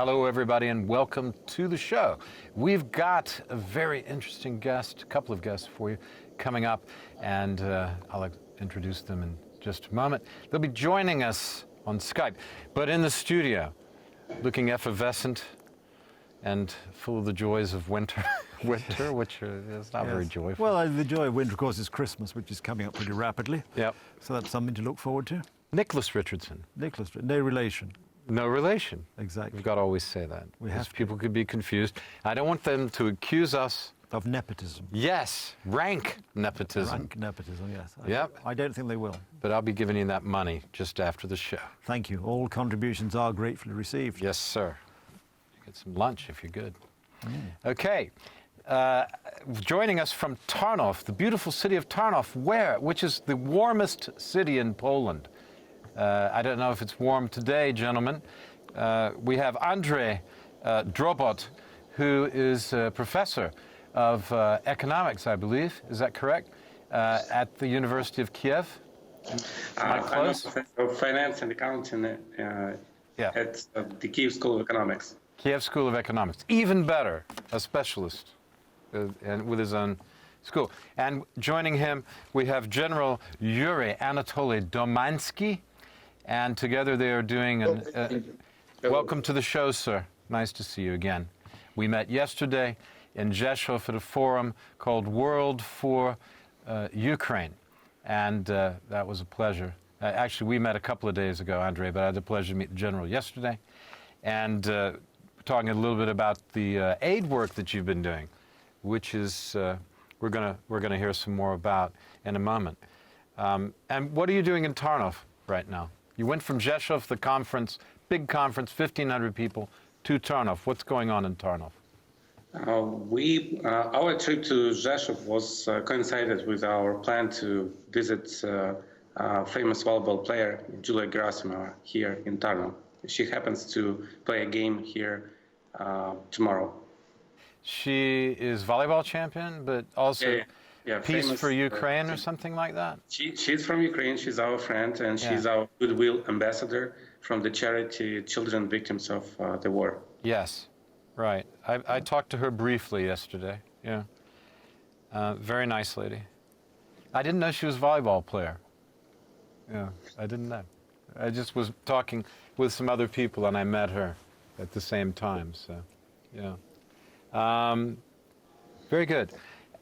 Hello, everybody, and welcome to the show. We've got a very interesting guest, a couple of guests for you coming up, and I'll introduce them in just a moment. They'll be joining us on Skype, but in the studio, looking effervescent and full of the joys of winter, which is not very joyful. Well, the joy of winter, of course, is Christmas, which is coming up pretty rapidly. Yep. So that's something to look forward to. Nicholas Richardson. Nicholas, no relation. No relation. Exactly. We've got to always say that. We have to. People could be confused. I don't want them to accuse us of nepotism. Yes, rank nepotism. Rank nepotism, yes. Yep. I don't think they will. But I'll be giving you that money just after the show. Thank you. All contributions are gratefully received. Yes, sir. You get some lunch if you're good. Okay. Joining us from Tarnów, the beautiful city of Tarnów, which is the warmest city in Poland. I don't know if it's warm today, gentlemen. We have Andrzej Drobot, who is a professor of economics, I believe. Is that correct? At the University of Kiev? I'm a professor of finance and accounting at the Kiev School of Economics. Kiev School of Economics. Even better, a specialist and with his own school. And joining him, we have General Yuri Anatoly Domansky. And together they are doing welcome to the show, sir. Nice to see you again. We met yesterday in Rzeszów at a forum called World for Ukraine. And that was a pleasure. Actually, we met a couple of days ago, Andrei, but I had the pleasure to meet the General yesterday. And talking a little bit about the aid work that you've been doing, which is we're gonna hear some more about in a moment. And what are you doing in Tarnów right now? You went from Rzeszów, the conference, big conference, 1,500 people, to Tarnów. What's going on in Tarnów? Our trip to Rzeszów was coincided with our plan to visit famous volleyball player Julia Gerasimova here in Tarnów. She happens to play a game here tomorrow. She is volleyball champion, but also Peace for Ukraine or something like that? She's from Ukraine. She's our friend, and she's our goodwill ambassador from the charity Children Victims of the War. Yes, right. I talked to her briefly yesterday. Yeah, very nice lady. I didn't know she was a volleyball player. Yeah, I didn't know. I just was talking with some other people, and I met her at the same time. So, yeah, very good.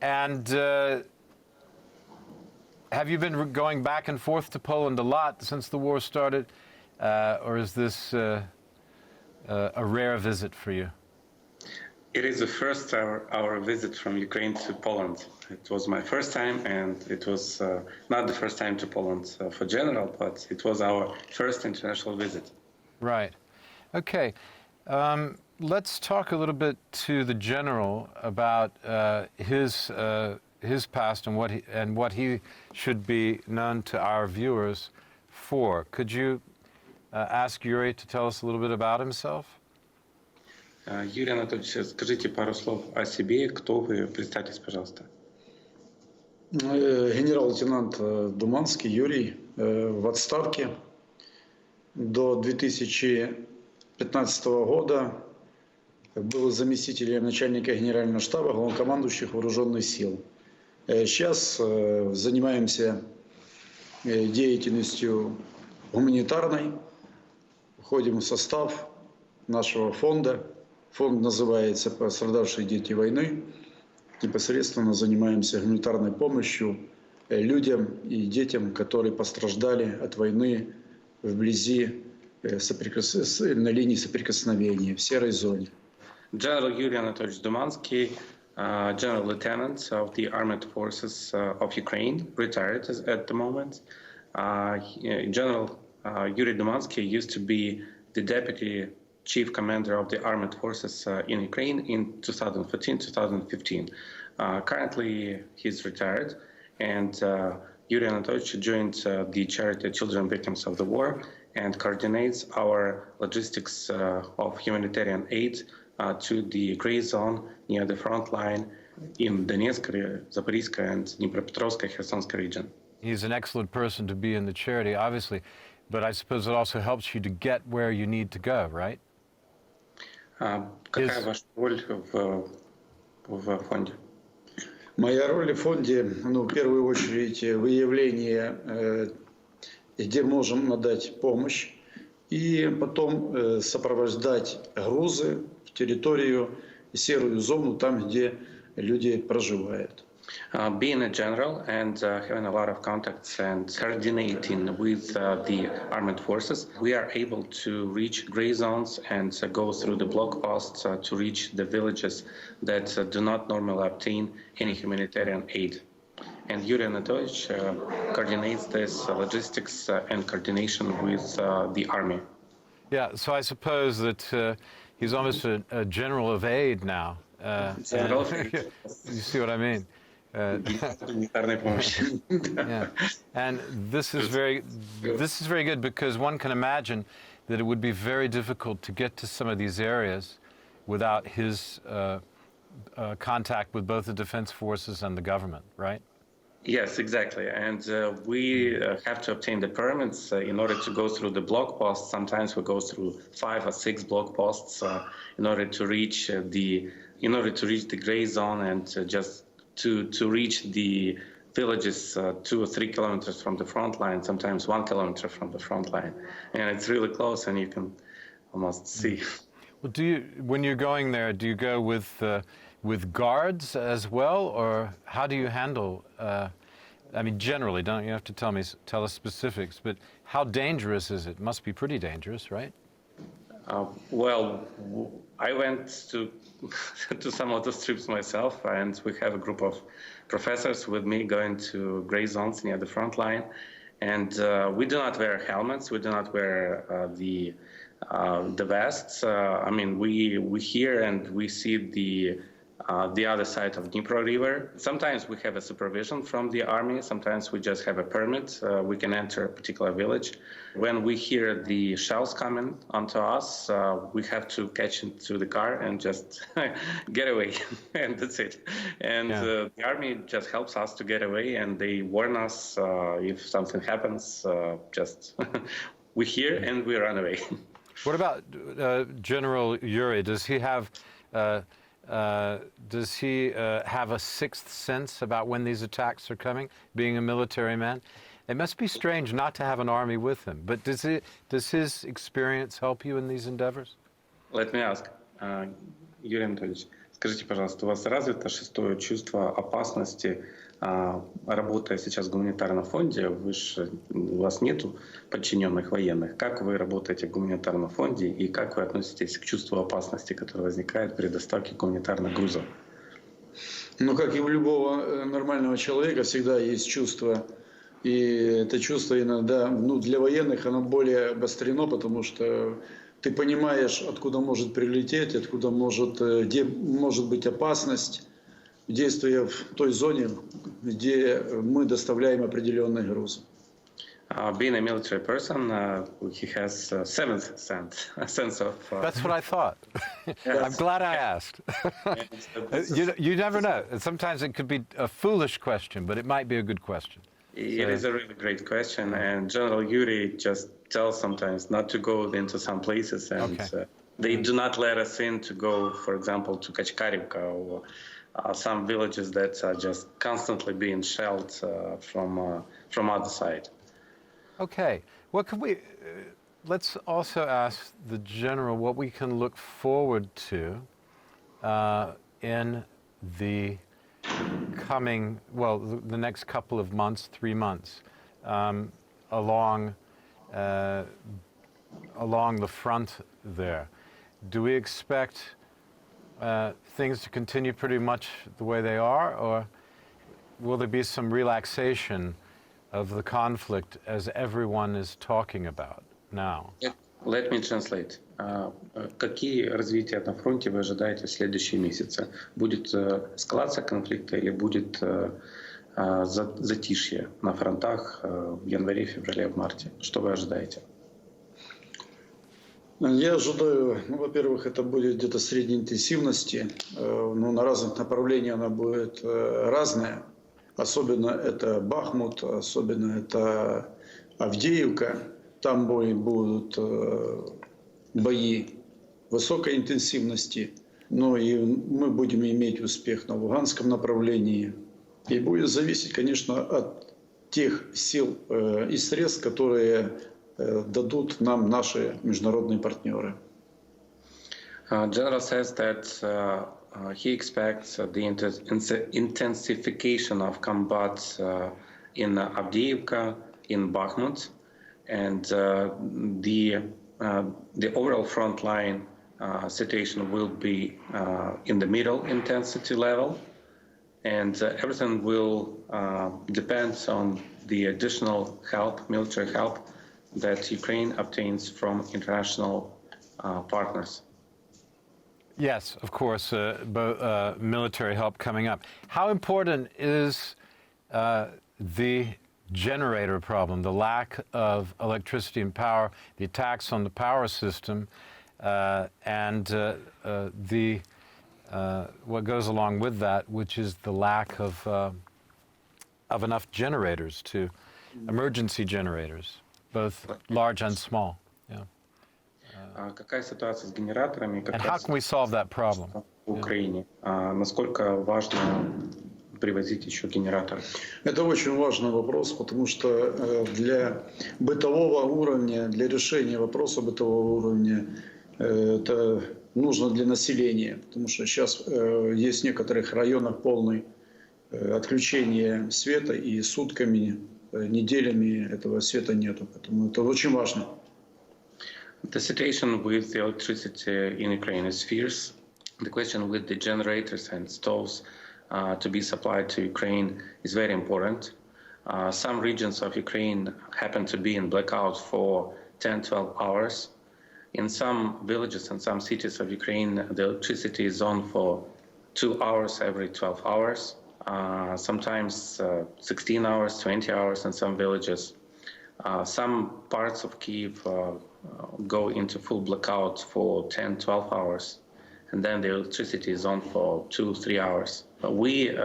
And have you been going back and forth to Poland a lot since the war started, or is this a rare visit for you? It is the first our visit from Ukraine to Poland. It was my first time, and it was not the first time to Poland for general, but it was our first international visit. Right. Okay. Let's talk a little bit to the general about his past and what he should be known to our viewers for. Could you ask Yuri to tell us a little bit about himself? Юрий Анатольевич, скажите пару слов о себе. Кто вы? Представьтесь, пожалуйста. Генерал-лейтенант Думанский Юрий, в отставке до 2015 года. Был заместителем начальника генерального штаба, главнокомандующих вооруженных сил. Сейчас занимаемся деятельностью гуманитарной, входим в состав нашего фонда. Фонд называется «Пострадавшие дети войны». Непосредственно занимаемся гуманитарной помощью людям и детям, которые пострадали от войны вблизи, на линии соприкосновения, в серой зоне. General Yuri Anatolyevich Dumansky, General Lieutenant of the Armed Forces of Ukraine, retired at the moment. General Yuri Dumansky used to be the Deputy Chief Commander of the Armed Forces in Ukraine in 2014-2015. Currently, he's retired, and Yuri Anatolyevich joined the charity Children Victims of the War and coordinates our logistics of humanitarian aid to the gray zone near the front line in Donetsk, Zaporizhzhia, and Dnipropetrovsk, Kherson region. He's an excellent person to be in the charity, obviously, but I suppose it also helps you to get where you need to go, right? Какая ваша роль в фонде? Моя роль в фонде, ну, в первую очередь, выявление, где можем надать помощь, и потом сопровождать грузы в территорию, серую зону, там, где люди проживают. Being a general and having a lot of contacts and coordinating with the armed forces, we are able to reach gray zones and go through the block posts to reach the villages that do not normally obtain any humanitarian aid. And Yuri Anatolyevich coordinates this logistics and coordination with the army. Yeah, so I suppose that he's almost a general of aid now. General of and- aid. You see what I mean? Гуманитарной помощи. Yeah, and this is very good because one can imagine that it would be very difficult to get to some of these areas without his contact with both the defense forces and the government, right? Yes, exactly. And we have to obtain the permits in order to go through the block posts. Sometimes we go through 5 or 6 block posts in order to reach the gray zone and just to reach the villages 2 or 3 kilometers from the front line, sometimes 1 kilometer from the front line. And it's really close and you can almost see. Well, when you're going there, do you go with guards as well, or how do you handle? I mean, generally, don't you have to tell us specifics? But how dangerous is it? It must be pretty dangerous, right? Well, I went to some of those trips myself, and we have a group of professors with me going to gray zones near the front line. And we do not wear helmets. We do not wear the vests. I mean, we hear and we see the other side of Dnipro River. Sometimes we have a supervision from the army. Sometimes we just have a permit. We can enter a particular village. When we hear the shells coming onto us, we have to catch into the car and just get away, and that's it. And the army just helps us to get away, and they warn us if something happens. Just we hear and we run away. What about General Yuri? Does he have a sixth sense about when these attacks are coming, being a military man? It must be strange not to have an army with him, but does his experience help you in these endeavors? Let me ask, Юрий Анатольевич, скажите, пожалуйста, у вас развито шестое чувство опасности, работая сейчас в гуманитарном фонде, у вас нету подчиненных военных. Как вы работаете в гуманитарном фонде и как вы относитесь к чувству опасности, которое возникает при доставке гуманитарных грузов? Ну, как и у любого нормального человека, всегда есть чувство. И это чувство иногда, для военных оно более обострено, потому что ты понимаешь, откуда может прилететь, где может быть опасность, действуя в той зоне, где мы доставляем определенный груз. Being a military person, he has a seventh sense of... That's what I thought. I'm glad I asked. You never know. Sometimes it could be a foolish question, but it might be a good question. It is a really great question, and General Yuri just tells sometimes not to go into some places, and they do not let us in to go, for example, to Kachkarivka or some villages that are just constantly being shelled from other side. Okay. What could we? Let's also ask the general what we can look forward to in the coming, the next couple of months, 3 months, along the front there. Do we expect things to continue pretty much the way they are, or will there be some relaxation of the conflict as everyone is talking about now? Let me translate. Какие развития на фронте вы ожидаете в следующие месяцы? Будет эскалация конфликта или будет затишье на фронтах в январе, феврале, в марте? Что вы ожидаете? Я ожидаю, во-первых, это будет где-то средней интенсивности, на разных направлениях она будет разная. Особенно это Бахмут, особенно это Авдеевка. Там будут бои высокой интенсивности. Но и мы будем иметь успех на Луганском направлении. И будет зависеть, конечно, от тех сил и средств, которые дадут нам наши международные партнеры. General says that he expects the intensification of combat in Avdiivka, in Bakhmut, and the overall front line situation will be in the middle intensity level, and everything will depend on the additional help, military help, that Ukraine obtains from international partners. Yes, of course, military help coming up. How important is the generator problem, the lack of electricity and power, the attacks on the power system, and what goes along with that, which is the lack of enough generators, emergency generators, both large and small. Yeah. Какая ситуация с генераторами? And how can we solve that problem? В Украине. Насколько важно привозить еще генераторы? Это очень важный вопрос, потому что для бытового уровня, для решения вопроса бытового уровня, это нужно для населения, потому что сейчас есть в некоторых районах полное отключение света, и сутками, неделями этого света нету. Поэтому это очень важно. The situation with the electricity in Ukraine is fierce. The question with the generators and stoves to be supplied to Ukraine is very important. Some regions of Ukraine happen to be in blackout for 10-12 hours. In some villages and some cities of Ukraine, the electricity is on for 2 hours every 12 hours, sometimes 16 hours, 20 hours in some villages. Some parts of Kyiv go into full blackout for 10-12 hours, and then the electricity is on for 2-3 hours. We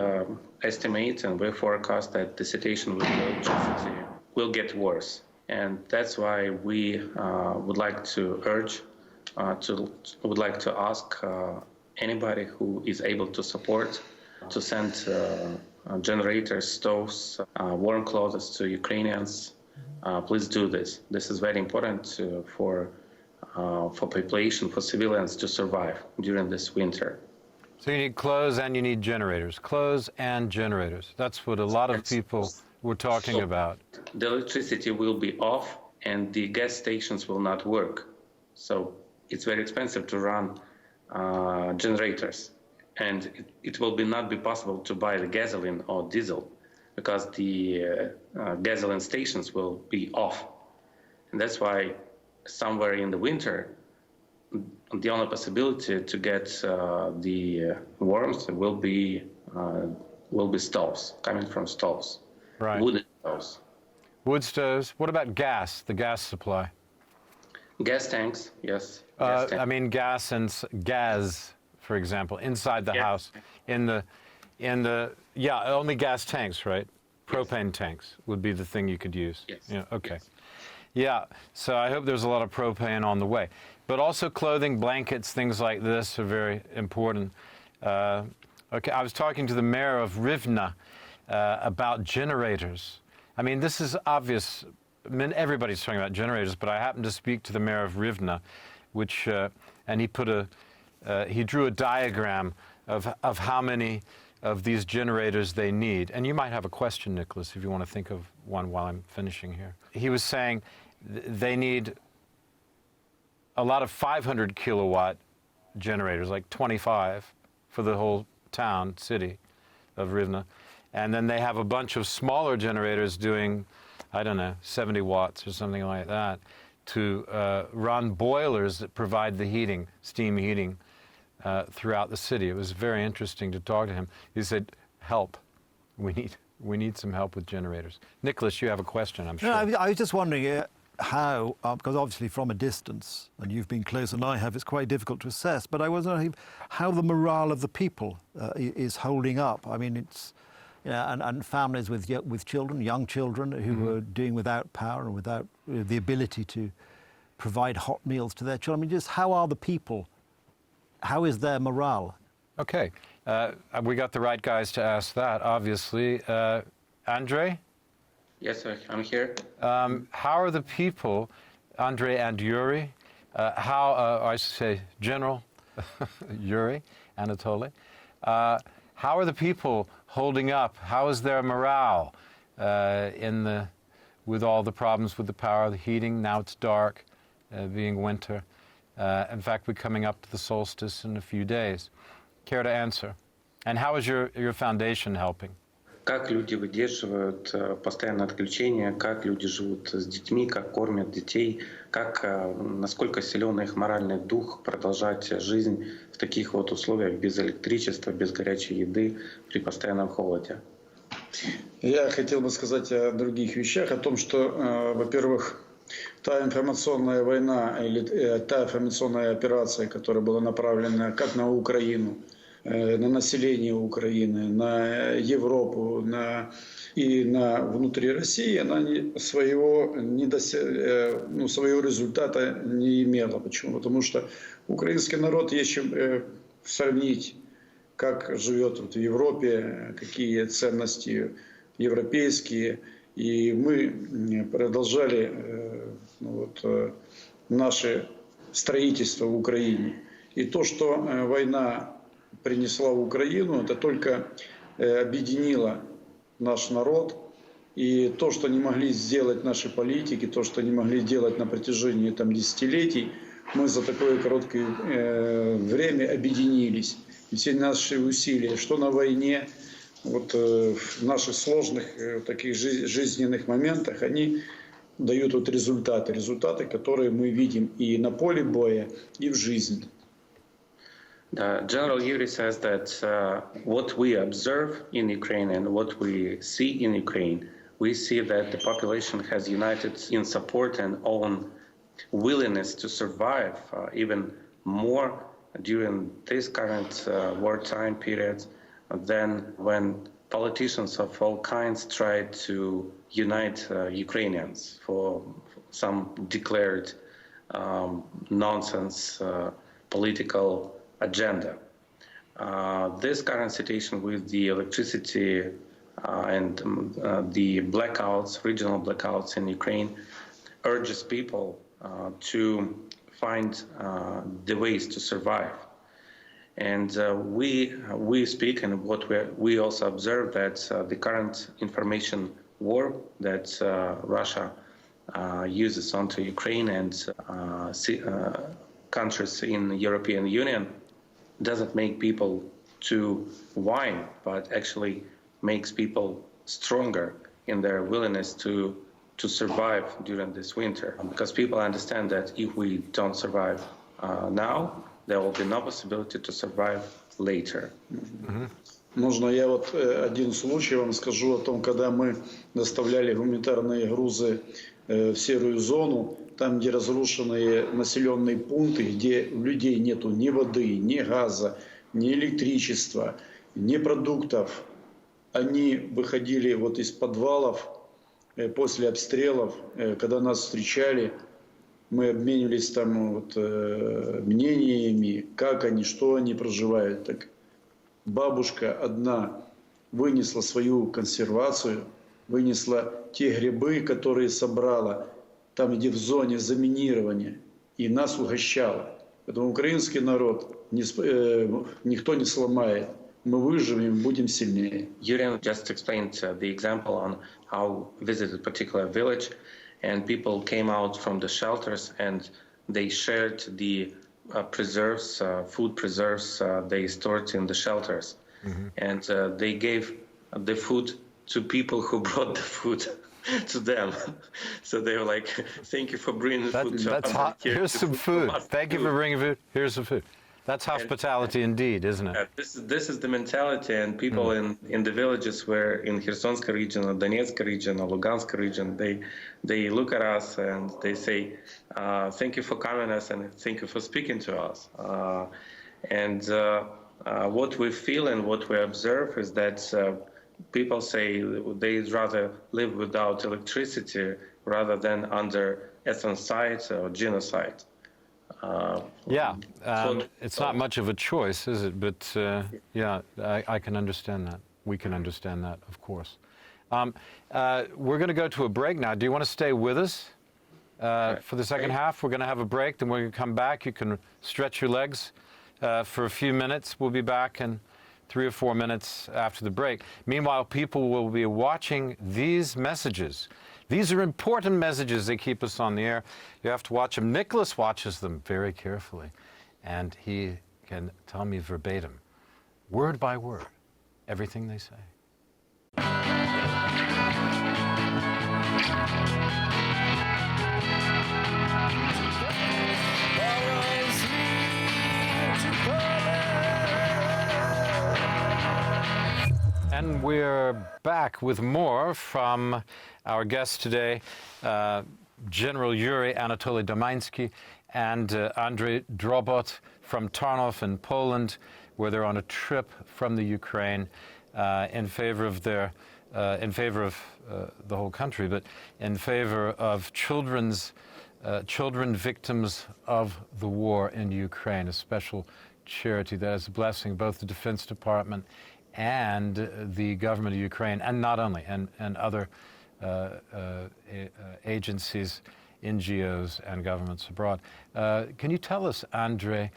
estimate and we forecast that the situation with the electricity will get worse, and that's why we would like to ask anybody who is able to support to send generators, stoves, warm clothes to Ukrainians. Please do this. This is very important for population, for civilians to survive during this winter. So you need clothes and you need generators. Clothes and generators. That's what a lot of people were talking about. The electricity will be off and the gas stations will not work. So it's very expensive to run generators. And it will not be possible to buy the gasoline or diesel, because the gasoline stations will be off. And that's why somewhere in the winter, the only possibility to get the warmth will be stoves, coming from stoves, right. Wood stoves. Wood stoves. What about gas, the gas supply? Gas tanks, yes. I mean gas, for example, inside the house, only gas tanks, right? Propane tanks would be the thing you could use. Yes. Yeah, okay. Yes. Yeah, so I hope there's a lot of propane on the way. But also clothing, blankets, things like this are very important. Okay, I was talking to the mayor of Rivne about generators. I mean, this is obvious. I mean, everybody's talking about generators, but I happened to speak to the mayor of Rivne, and he drew a diagram of how many of these generators they need. And you might have a question, Nicholas, if you want to think of one while I'm finishing here. He was saying they need a lot of 500 kilowatt generators, like 25 for the whole city of Rivne. And then they have a bunch of smaller generators doing, 70 watts or something like that, to run boilers that provide the heating, steam heating, throughout the city. It was very interesting to talk to him. He said, help. We need some help with generators. Nicholas, you have a question, I'm sure. No, I was just wondering how, because obviously from a distance, and you've been closer than I have, it's quite difficult to assess, but I was wondering how the morale of the people is holding up. I mean, it's, and families with children, young children who are doing without power and without the ability to provide hot meals to their children. I mean, just how are the people how is their morale? Okay, we got the right guys to ask that, obviously. Andrei? Yes, sir, I'm here. How are the people, Andrei and Yuri, I should say General Yuri, Anatoly, how are the people holding up? How is their morale with all the problems with the power, the heating? Now it's dark, being winter. In fact, we're coming up to the solstice in a few days. Care to answer? And how is your foundation helping? Как люди выдерживают постоянное отключение, как люди живут с детьми, как кормят детей, насколько силен их моральный дух продолжать жизнь в таких вот условиях без электричества, без горячей еды, при постоянном холоде. Я хотел бы сказать о других вещах, о том, что, во-первых, та информационная война или та информационная операция, которая была направлена как на Украину, на население Украины, на Европу и на внутри России, она своего результата не имела. Почему? Потому что украинский народ есть чем сравнить, как живет в Европе, какие ценности европейские. И мы продолжали наше строительство в Украине. И то, что война принесла в Украину, это только объединило наш народ. И то, что не могли сделать наши политики, то, что не могли сделать на протяжении десятилетий, мы за такое короткое время объединились. И все наши усилия, что на войне, в наших сложных таких жизненных моментах, они дают результаты, которые мы видим и на поле боя, и в жизни. General Yuri says that what we observe in Ukraine and what we see in Ukraine, we see that the population has united in support and own willingness to survive even more during this current wartime period than when politicians of all kinds try to unite Ukrainians for some declared nonsense political agenda. This current situation with the electricity and the blackouts, regional blackouts in Ukraine, urges people to find the ways to survive. And we speak, and what we also observe that the current information war that Russia uses onto Ukraine and countries in the European Union doesn't make people to whine, but actually makes people stronger in their willingness to survive during this winter. Because people understand that if we don't survive now, there will be no possibility to survive later. Mm-hmm. Можно я один случай вам скажу о том, когда мы доставляли гуманитарные грузы в серую зону, там, где разрушенные населенные пункты, где у людей нету ни воды, ни газа, ни электричества, ни продуктов. Они выходили из подвалов после обстрелов, когда нас встречали, мы обменивались мнениями, как они, что они проживают. Так бабушка одна вынесла свою консервацию, вынесла те грибы, которые собрала, там, где в зоне заминирования, и нас угощала. Поэтому украинский народ никто не сломает. Мы выживем, будем сильнее. Yuri just explained the example on how visited a particular village, and people came out from the shelters and they shared the preserves, food preserves they stored in the shelters. Mm-hmm. And they gave the food to people who brought the food to them. So they were like, thank you for bringing the food to us. Here's some food. Thank you for bringing food. Here's some food. That's hospitality indeed, isn't it? This is the mentality, and people in the villages where in Khersonsk region, or Donetsk region, or Lugansk region, they look at us and they say, thank you for coming us and thank you for speaking to us. What we feel and what we observe is that people say they'd rather live without electricity rather than under ethnocide or genocide. Yeah, thought it's not much of a choice, is it? But yeah, I can understand that. We can understand that, of course. We're going to go to a break now. Do you want to stay with us for the second half? We're going to have a break, then we're going to come back. You can stretch your legs for a few minutes. We'll be back in 3 or 4 minutes after the break. Meanwhile, people will be watching these messages. These are important messages. They keep us on the air. You have to watch them. Nicholas watches them very carefully, and he can tell me verbatim, word by word, everything they say. And we're back with more from our guests today, General Yuri Anatoly Domansky and Andrei Drobot from Tarnów in Poland, where they're on a trip from the Ukraine in favor of the whole country, but in favor of children victims of the war in Ukraine, a special charity that is blessing both the Defense Department and the government of Ukraine, and not only, and other agencies, NGOs, and governments abroad. Can you tell us, Andrei,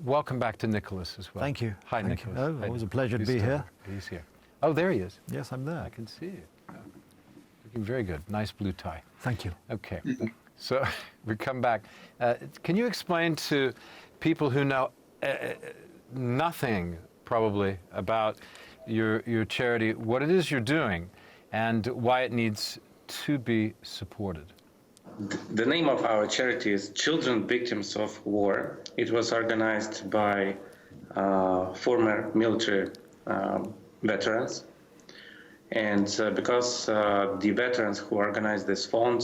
welcome back to Nicholas as well. Thank you. Hi, Thank Nicholas. you. Oh, Hi, it was a pleasure to be He's here. He's here. Oh, there he is. Yes, I'm there. I can see you. Looking very good. Nice blue tie. Thank you. Okay. So we come back. Can you explain to people who know nothing probably about your charity, what it is you're doing and why it needs to be supported? The name of our charity is Children Victims of War. It was organized by former military veterans. And because the veterans who organized this fund,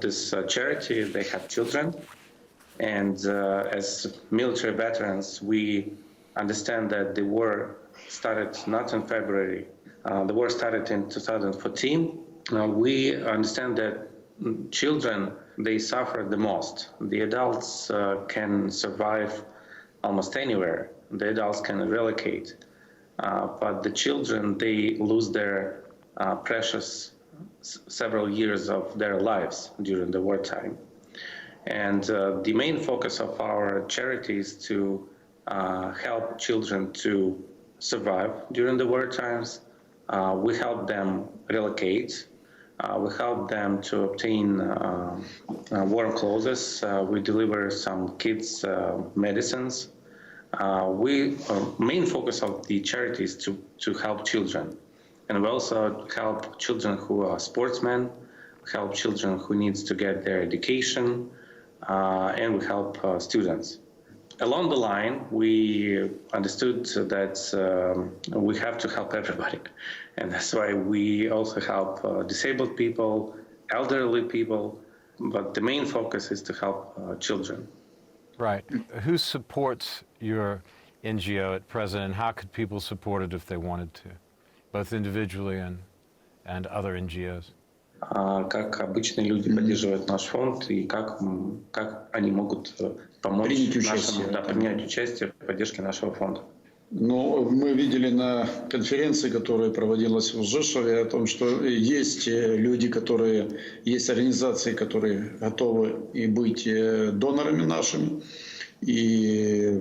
this charity, they have children. And as military veterans, we understand that the war started not in February. The war started in 2014. We understand that children, they suffer the most. The adults can survive almost anywhere. The adults can relocate. But the children, they lose their precious several years of their lives during the wartime. And the main focus of our charity is to help children to survive during the war times. We help them relocate. We help them to obtain warm clothes. We deliver some kids' medicines. Main focus of the charity is to help children. And we also help children who are sportsmen, help children who needs to get their education, and we help students. Along the line, we understood that we have to help everybody. And that's why we also help disabled people, elderly people, but the main focus is to help children. Right. Who supports your NGO at present, and how could people support it if they wanted to, both individually and other NGOs? Как обычные люди поддерживают наш фонд и как они могут помочь принять участие в поддержке нашего фонда. Ну, мы видели на конференции, которая проводилась в Жешове, о том, что есть люди, есть организации, которые готовы и быть донорами нашими, и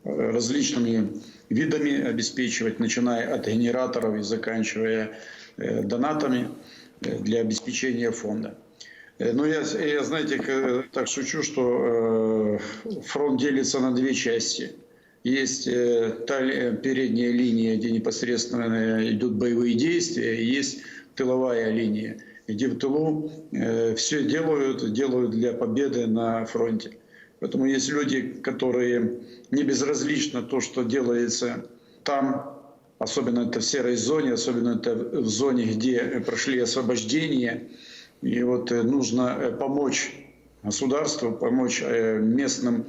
различными видами обеспечивать, начиная от генераторов и заканчивая донатами для обеспечения фонда. Но я, знаете, так шучу, что фронт делится на две части. Есть та передняя линия, где непосредственно идут боевые действия, и есть тыловая линия, где в тылу все делают для победы на фронте. Поэтому есть люди, которые не безразлично то, что делается там, особенно это в серой зоне, особенно это в зоне, где прошли освобождение. И вот нужно помочь государству, помочь местным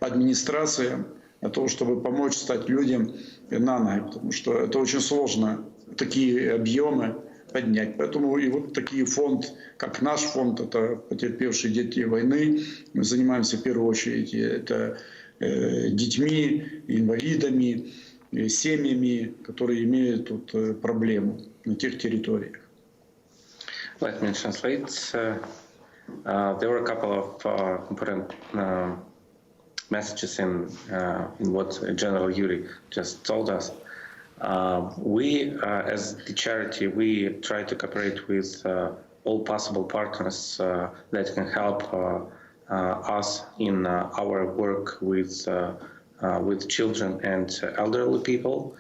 администрациям для того, чтобы помочь стать людям на ноги. Потому что это очень сложно, такие объемы поднять. Поэтому и вот такие фонд, как наш фонд, это потерпевшие дети войны. Мы занимаемся в первую очередь это детьми, инвалидами, семьями, которые имеют тут проблему на тех территориях. Let me translate. There were a couple of important messages in what General Yuri just told us. We, as the charity, we try to cooperate with all possible partners that can help us in our work with children and elderly people.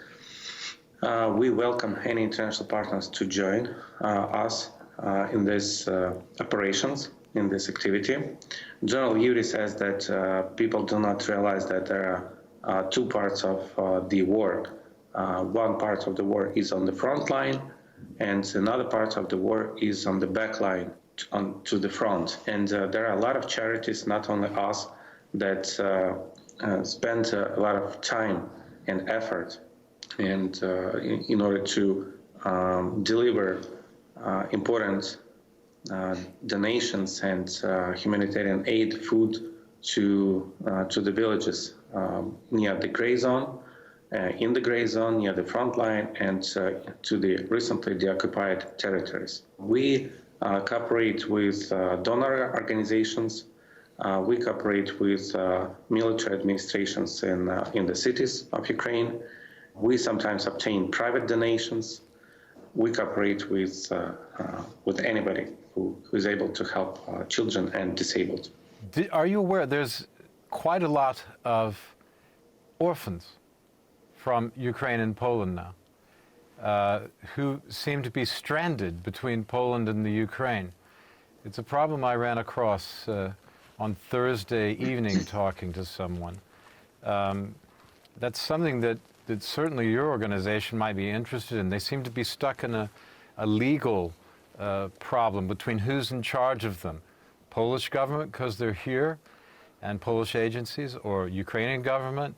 We welcome any international partners to join us in these operations, in this activity. General Yuri says that people do not realize that there are two parts of the war. One part of the war is on the front line, and another part of the war is on the back line, to the front. And there are a lot of charities, not only us, that spend a lot of time and effort and in order to deliver important donations and humanitarian aid, food to the villages near the gray zone, in the gray zone, near the front line, and to the recently deoccupied territories. We cooperate with donor organizations. We cooperate with military administrations in the cities of Ukraine. We sometimes obtain private donations. We cooperate with anybody who is able to help children and disabled. Are you aware there's quite a lot of orphans from Ukraine and Poland now who seem to be stranded between Poland and the Ukraine? It's a problem I ran across on Thursday evening talking to someone. That's something that certainly your organization might be interested in. They seem to be stuck in a legal problem between who's in charge of them. Polish government, because they're here, and Polish agencies, or Ukrainian government,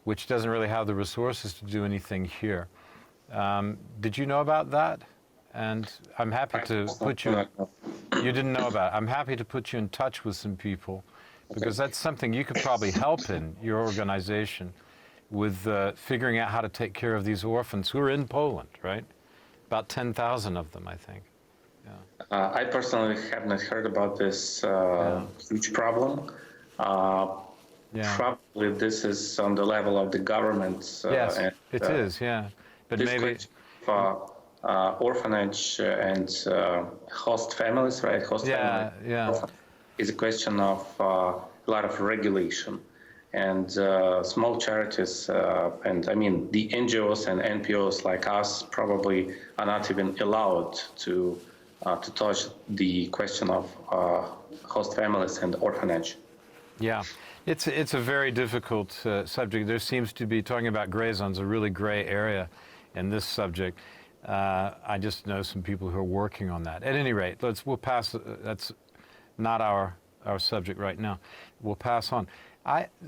which doesn't really have the resources to do anything here. Did you know about that? And I'm happy to put you... You didn't know about it. I'm happy to put you in touch with some people, because that's something you could probably help in, your organization, with figuring out how to take care of these orphans who are in Poland, right? About 10,000 of them, I think. Yeah. I personally have not heard about this huge problem. Probably this is on the level of the government. Yes, it is, yeah. But maybe... orphanage and host families, right? Host family is a question of a lot of regulation. And small charities, and I mean the NGOs and NPOs like us probably are not even allowed to touch the question of host families and orphanage. Yeah, it's a very difficult subject. There seems to be, talking about gray zones, a really gray area in this subject. I just know some people who are working on that. At any rate, we'll pass. That's not our subject right now. We'll pass on.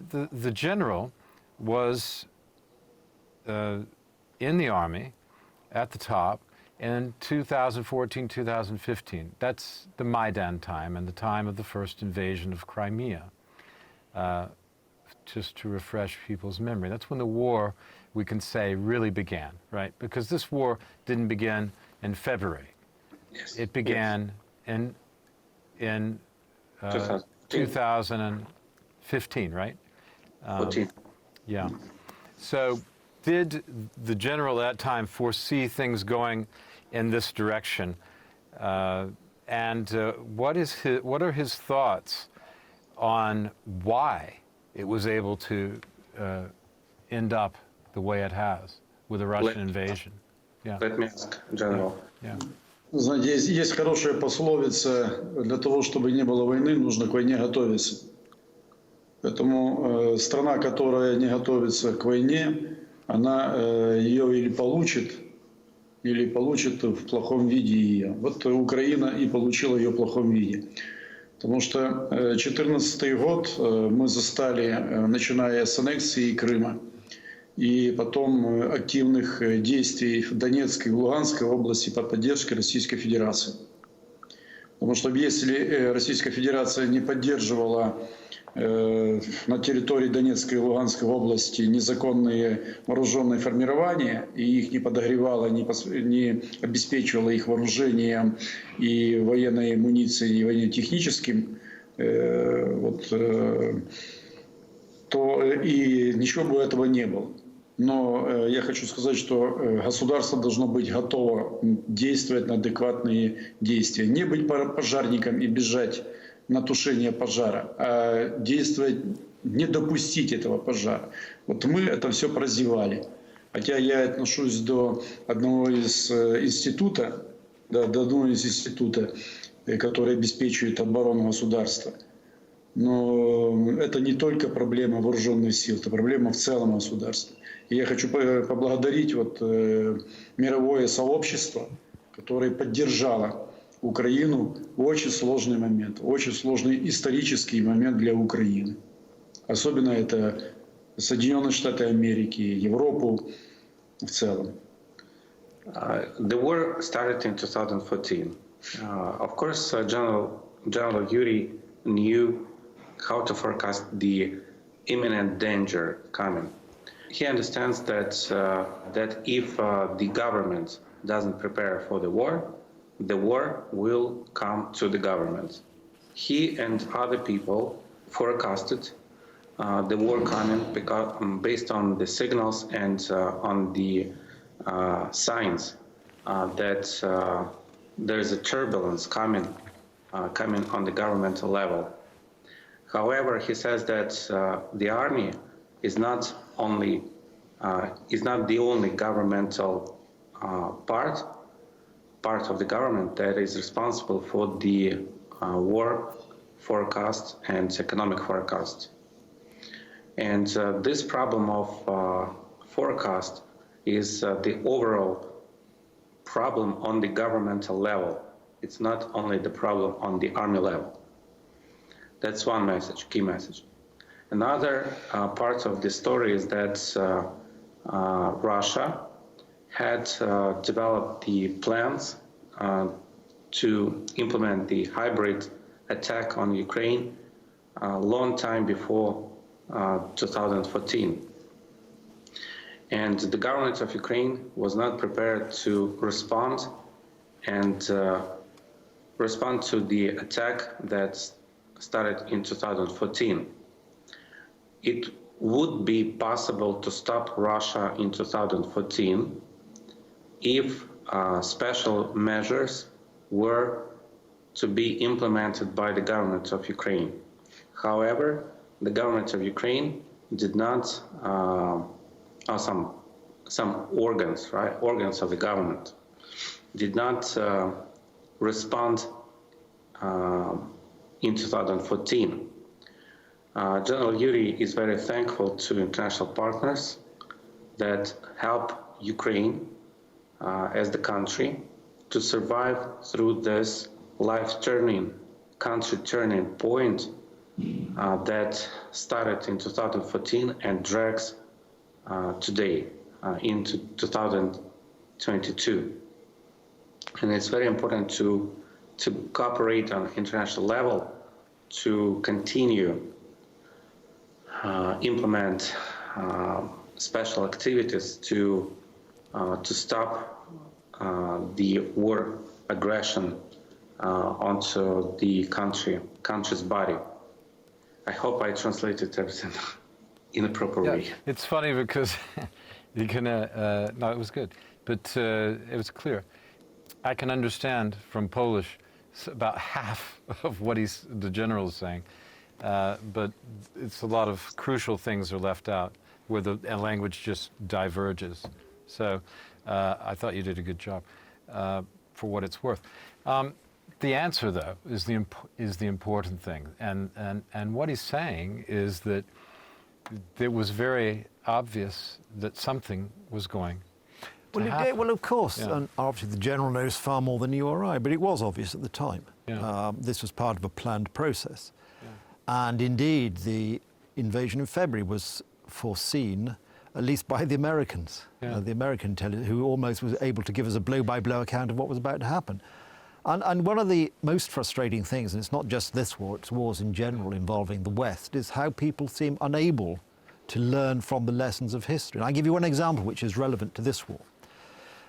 The general was in the army at the top in 2014, 2015. That's the Maidan time and the time of the first invasion of Crimea. Just to refresh people's memory, that's when the war, we can say, really began, right? Because this war didn't begin in February. Yes. It began in 2015, right? 14. Yeah. So did the general at that time foresee things going in this direction? What are his thoughts on why it was able to end up the way it has with a Russian invasion? Yeah. Let me ask, General. Yeah. Знаете, есть хорошая пословица: для того, чтобы не было войны, нужно к войне готовиться. Поэтому страна, которая не готовится к войне, она ее или получит в плохом виде ее. Вот Украина и получила ее в плохом виде. Потому что 2014 год мы застали, начиная с аннексии Крыма и потом активных действий в Донецкой и Луганской области под поддержкой Российской Федерации. Потому что если Российская Федерация не поддерживала на территории Донецкой и Луганской области незаконные вооруженные формирования и их не подогревала, не обеспечивала их вооружением и военной амуницией, и военно-техническим, то и ничего бы этого не было. Но я хочу сказать, что государство должно быть готово действовать на адекватные действия. Не быть пожарником и бежать на тушение пожара, а действовать, не допустить этого пожара. Вот мы это все прозевали. Хотя я отношусь до одного из института, который обеспечивает оборону государства. Но это не только проблема вооруженных сил, это проблема в целом государства. И я хочу поблагодарить мировое сообщество, которое поддержало Украину в очень сложный момент, очень сложный исторический момент для Украины. Особенно это Соединенные Штаты Америки, Европу в целом. The war started in 2014. Of course, General Yuri knew how to forecast the imminent danger coming. He understands that if the government doesn't prepare for the war will come to the government. He and other people forecasted the war coming based on the signals and on the signs that there is a turbulence coming on the governmental level. However, he says that the army is not the only governmental part of the government that is responsible for the war forecast and economic forecast. And this problem of forecast is the overall problem on the governmental level. It's not only the problem on the army level. That's one message, key message. Another part of the story is that Russia had developed the plans to implement the hybrid attack on Ukraine a long time before 2014. And the government of Ukraine was not prepared to respond to the attack that started in 2014. It would be possible to stop Russia in 2014 if special measures were to be implemented by the government of Ukraine. However, the government of Ukraine did not, some organs of the government did not respond in 2014. General Yuri is very thankful to international partners that help Ukraine as the country to survive through this life-turning, country-turning point that started in 2014 and drags today into 2022. And it's very important to cooperate on international level to continue implement special activities to stop the war aggression onto the country's body. I hope I translated everything in a proper way. It's funny because you can. No, it was good, but it was clear. I can understand from Polish about half of what the general is saying, but it's a lot of crucial things are left out where the language just diverges. So I thought you did a good job for what it's worth. The answer, though, is the important thing, and what he's saying is that it was very obvious that something was going to happen. Well, of course, Yeah. and obviously the general knows far more than you or I, but it was obvious at the time. Yeah. This was part of a planned process. Yeah. And indeed, the invasion in February was foreseen at least by the Americans, the American who almost was able to give us a blow-by-blow account of what was about to happen. And one of the most frustrating things, and it's not just this war, it's wars in general involving the West, is how people seem unable to learn from the lessons of history. And I'll give you one example which is relevant to this war.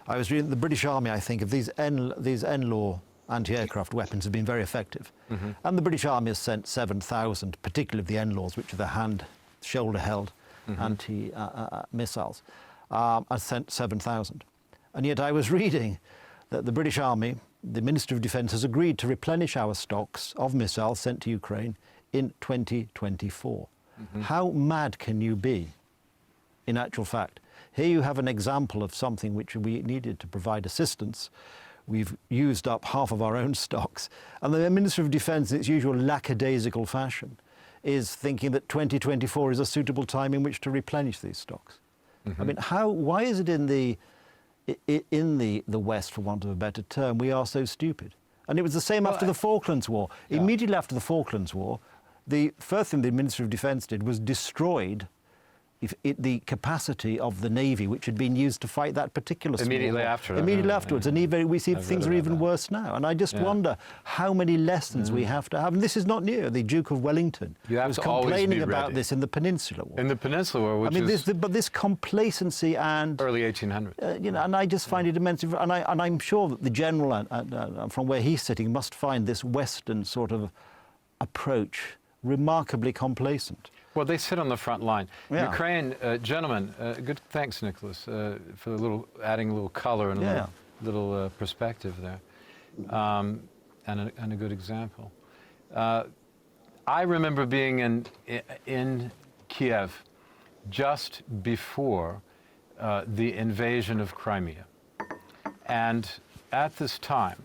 I was reading the British Army, I think, of these N-law anti-aircraft weapons have been very effective. And the British Army has sent 7,000, particularly the N-laws, which are the shoulder-held anti-missiles, has sent 7,000. And yet I was reading that the British Army, the Ministry of Defence, has agreed to replenish our stocks of missiles sent to Ukraine in 2024. How mad can you be, in actual fact? Here you have an example of something which we needed to provide assistance. We've used up half of our own stocks. And the Ministry of Defence, in its usual lackadaisical fashion, is thinking that 2024 is a suitable time in which to replenish these stocks. I mean, why is it in the West, for want of a better term, we are so stupid? And it was the same after the Falklands War. Immediately after the Falklands War, the first thing the Ministry of Defence did was destroyed the capacity of the Navy, which had been used to fight that particular war. Immediately after. Immediately afterwards. And we see things are even worse now. And I just wonder how many lessons we have to have. And this is not new. The Duke of Wellington was complaining about this in the Peninsular War. In the Peninsular War, which but this complacency and... early 1800s. And I just find it immensely... And I'm sure that the general, from where he's sitting, must find this Western sort of approach remarkably complacent. Well, they sit on the front line. Ukraine, gentlemen, good. Thanks, Nicholas, for adding a little color and a little perspective there, and a good example. I remember being in Kiev just before the invasion of Crimea, and at this time,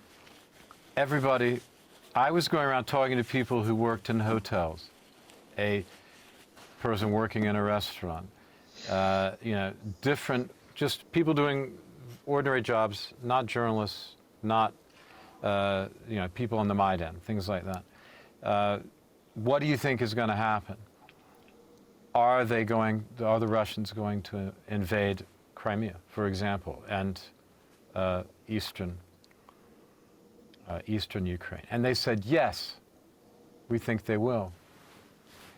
I was going around talking to people who worked in hotels, a person working in a restaurant, different, just people doing ordinary jobs, not journalists, not, people on the Maidan, things like that. What do you think is going to happen? Are the Russians going to invade Crimea, for example, and eastern Ukraine? And they said, yes, we think they will.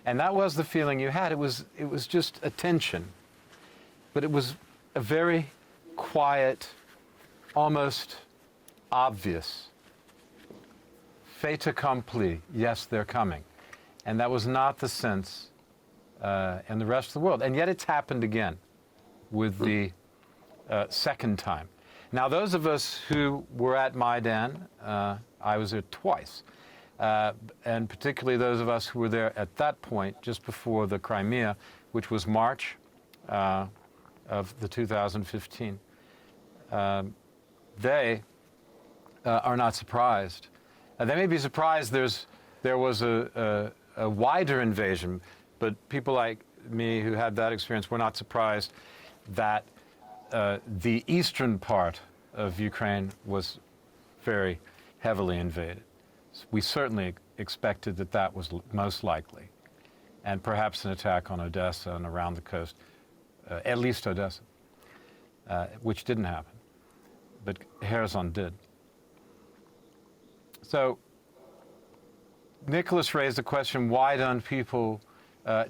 And that was the feeling you had. It was just a tension, but it was a very quiet, almost obvious fait accompli. Yes, they're coming, and that was not the sense in the rest of the world. And yet, it's happened again with the second time. Now, those of us who were at Maidan, I was there twice. And particularly those of us who were there at that point, just before the Crimea, which was March of the 2015, they are not surprised. They may be surprised there was a wider invasion, but people like me who had that experience were not surprised that the eastern part of Ukraine was very heavily invaded. We certainly expected that was most likely, and perhaps an attack on Odessa and around the coast, at least Odessa, which didn't happen, but Kherson did. So Nicholas raised the question, why don't people,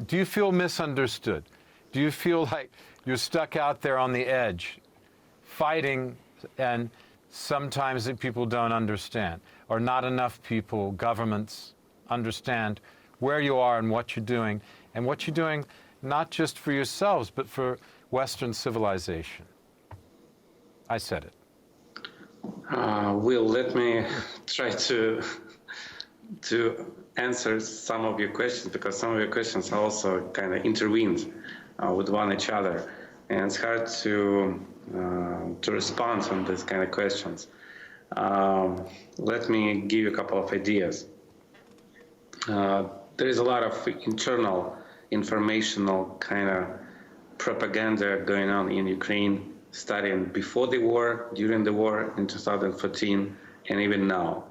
do you feel misunderstood? Do you feel like you're stuck out there on the edge, fighting, and sometimes that people don't understand, or not enough people, governments, understand where you are and what you're doing not just for yourselves, but for Western civilization? I said it. Will, let me try to answer some of your questions, because some of your questions are also kind of intertwined with one each other, and it's hard to respond on these kind of questions. Let me give you a couple of ideas. There is a lot of internal informational kind of propaganda going on in Ukraine, starting before the war, during the war in 2014, and even now.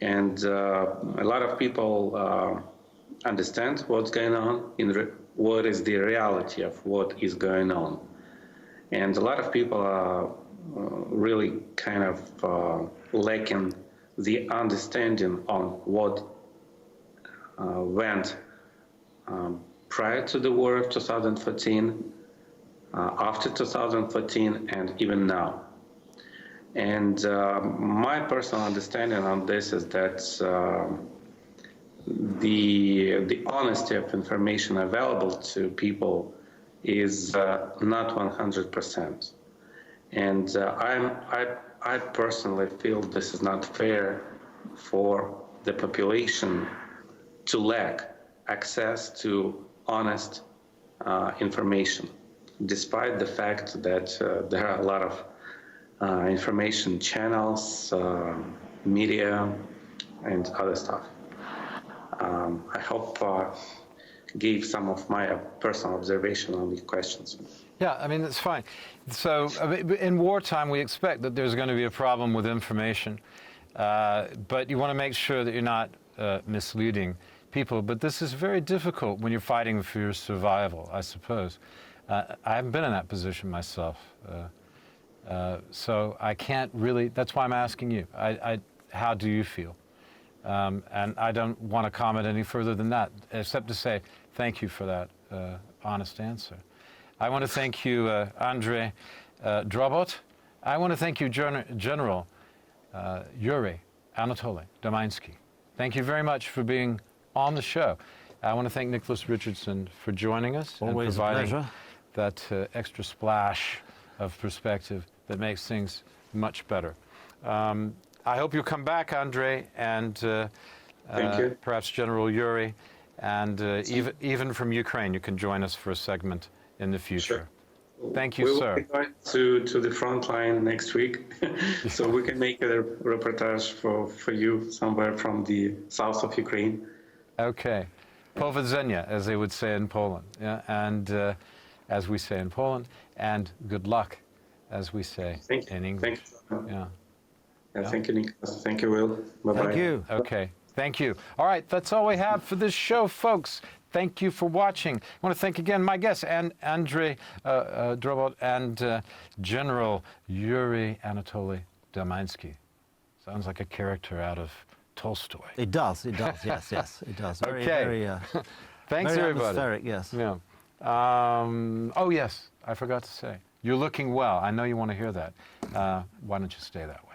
And a lot of people understand what's going on in what is the reality of what is going on. And a lot of people are really kind of lacking the understanding on what went prior to the war of 2014, after 2014, and even now. And my personal understanding on this is that the honesty of information available to people is not 100%. And I personally feel this is not fair for the population to lack access to honest information, despite the fact that there are a lot of information channels, media, and other stuff. I hope gave some of my personal observation on these questions. Yeah, I mean, it's fine. So in wartime, we expect that there's going to be a problem with information, but you want to make sure that you're not misleading people. But this is very difficult when you're fighting for your survival, I suppose. I haven't been in that position myself, so I can't really, that's why I'm asking you. How do you feel? And I don't want to comment any further than that, except to say thank you for that honest answer. I want to thank you, Andrei Drobot. I want to thank you, General Yuri Anatoly Domansky. Thank you very much for being on the show. I want to thank Nicholas Richardson for joining us. Always and providing a pleasure. That extra splash of perspective that makes things much better. I hope you'll come back, Andrei, and Thank you. perhaps General Yuri, and even from Ukraine, you can join us for a segment in the future. Sure. Thank you, we sir. will be going to the front line next week, so we can make a reportage for you somewhere from the south of Ukraine. Okay. Powodzenia, as they would say in Poland, yeah? And as we say in Poland, and good luck, as we say in English. Thank you. Yeah. Yeah, thank you, Nicholas. Thank you, Will. Bye-bye. Thank you. Okay. Thank you. All right, that's all we have for this show, folks. Thank you for watching. I want to thank again my guests, Andrei Drobot and General Yuri Anatoly Domansky. Sounds like a character out of Tolstoy. It does, yes, it does. Very, Okay. very, Thanks, very everybody. atmospheric, yes. Yeah. Oh, yes, I forgot to say. You're looking well. I know you want to hear that. Why don't you stay that way?